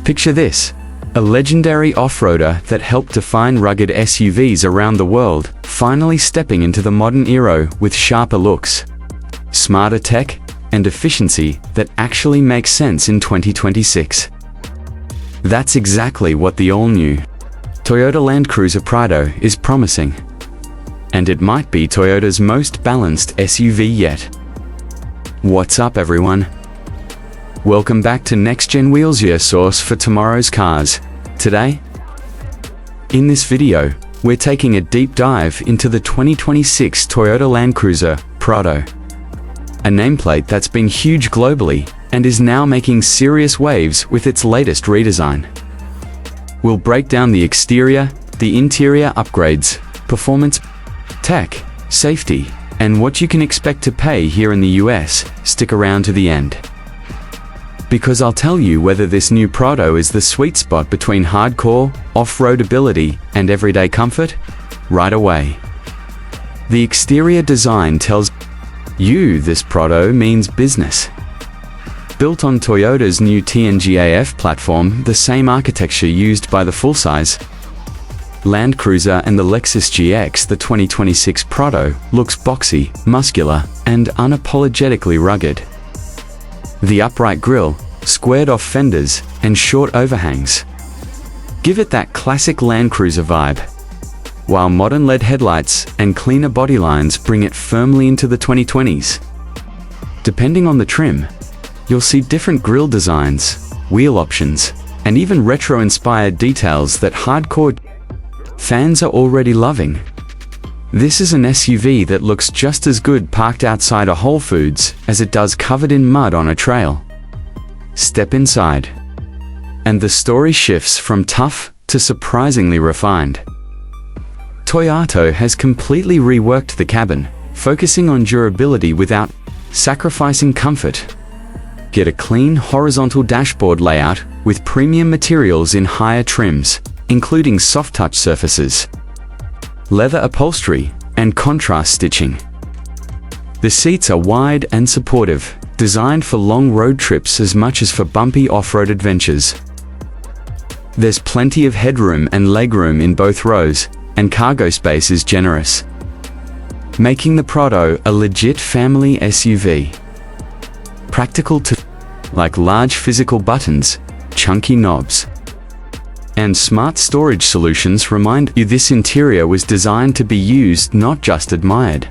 Picture this, a legendary off-roader that helped define rugged SUVs around the world, finally stepping into the modern era with sharper looks, smarter tech, and efficiency that actually makes sense in 2026. That's exactly what the all-new Toyota Land Cruiser Prado is promising. And it might be Toyota's most balanced SUV yet. What's up, everyone? Welcome back to NextGen Wheels, your source for tomorrow's cars. Today, in this video, we're taking a deep dive into the 2026 Toyota Land Cruiser Prado, a nameplate that's been huge globally and is now making serious waves with its latest redesign. We'll break down the exterior, the interior upgrades, performance, tech, safety, and what you can expect to pay here in the US. Stick around to the end, because I'll tell you whether this new Prado is the sweet spot between hardcore, off-road ability, and everyday comfort, right away. The exterior design tells you this Prado means business. Built on Toyota's new TNGA-F platform, the same architecture used by the full-size Land Cruiser and the Lexus GX, the 2026 Prado looks boxy, muscular, and unapologetically rugged. The upright grille, squared-off fenders, and short overhangs give it that classic Land Cruiser vibe, while modern LED headlights and cleaner body lines bring it firmly into the 2020s. Depending on the trim, you'll see different grille designs, wheel options, and even retro-inspired details that hardcore fans are already loving. This is an SUV that looks just as good parked outside a Whole Foods as it does covered in mud on a trail. Step inside, and the story shifts from tough to surprisingly refined. Toyota has completely reworked the cabin, focusing on durability without sacrificing comfort. Get a clean horizontal dashboard layout with premium materials in higher trims, including soft-touch surfaces, leather upholstery, and contrast stitching. The seats are wide and supportive, designed for long road trips as much as for bumpy off-road adventures. There's plenty of headroom and legroom in both rows, and cargo space is generous, making the Prado a legit family SUV. Practical like large physical buttons, chunky knobs, and smart storage solutions remind you this interior was designed to be used, not just admired.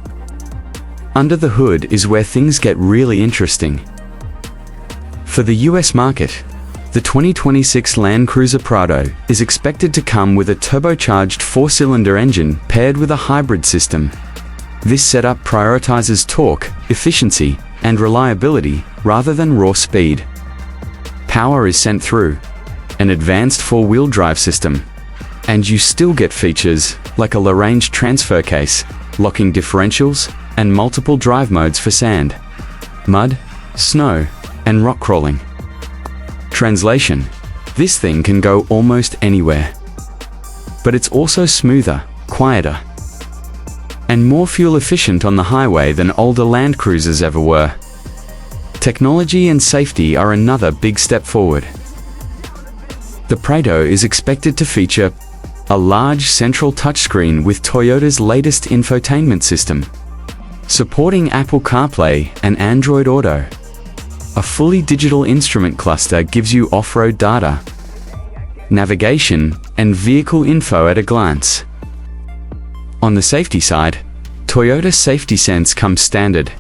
Under the hood is where things get really interesting. For the US market, the 2026 Land Cruiser Prado is expected to come with a turbocharged 4-cylinder engine paired with a hybrid system. This setup prioritizes torque, efficiency, and reliability rather than raw speed. Power is sent through an advanced 4-wheel drive system, and you still get features like a low-range transfer case, locking differentials, and multiple drive modes for sand, mud, snow, and rock crawling. Translation: this thing can go almost anywhere. But it's also smoother, quieter, and more fuel efficient on the highway than older Land Cruisers ever were. Technology and safety are another big step forward. The Prado is expected to feature a large central touchscreen with Toyota's latest infotainment system, supporting Apple CarPlay and Android Auto. A fully digital instrument cluster gives you off-road data, navigation, and vehicle info at a glance. On the safety side, Toyota Safety Sense comes standard,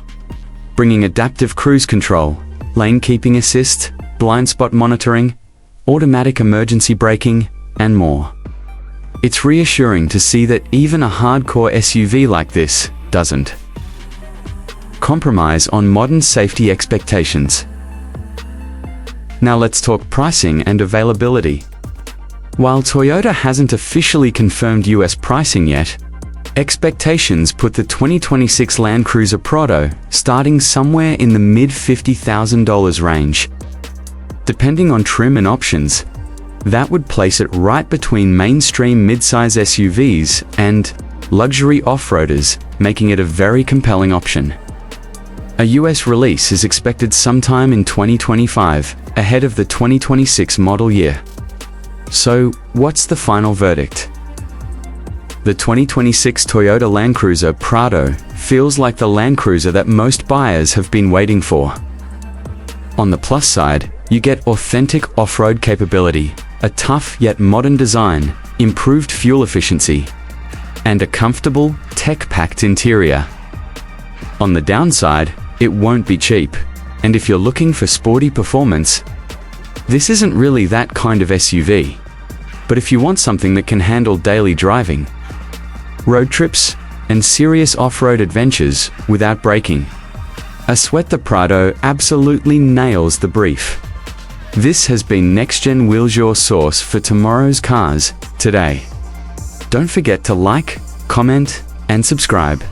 bringing adaptive cruise control, lane keeping assist, blind spot monitoring, automatic emergency braking, and more. It's reassuring to see that even a hardcore SUV like this doesn't compromise on modern safety expectations. Now let's talk pricing and availability. While Toyota hasn't officially confirmed US pricing yet, expectations put the 2026 Land Cruiser Prado starting somewhere in the mid-$50,000 range. Depending on trim and options, that would place it right between mainstream midsize SUVs and luxury off-roaders, making it a very compelling option. A US release is expected sometime in 2025, ahead of the 2026 model year. So, what's the final verdict? The 2026 Toyota Land Cruiser Prado feels like the Land Cruiser that most buyers have been waiting for. On the plus side, you get authentic off-road capability, a tough yet modern design, improved fuel efficiency, and a comfortable, tech-packed interior. On the downside, it won't be cheap, and if you're looking for sporty performance, this isn't really that kind of SUV. But if you want something that can handle daily driving, road trips, and serious off-road adventures without braking, the Prado absolutely nails the brief. This has been NextGen Wheels, your source for tomorrow's cars today. Don't forget to like, comment, and subscribe.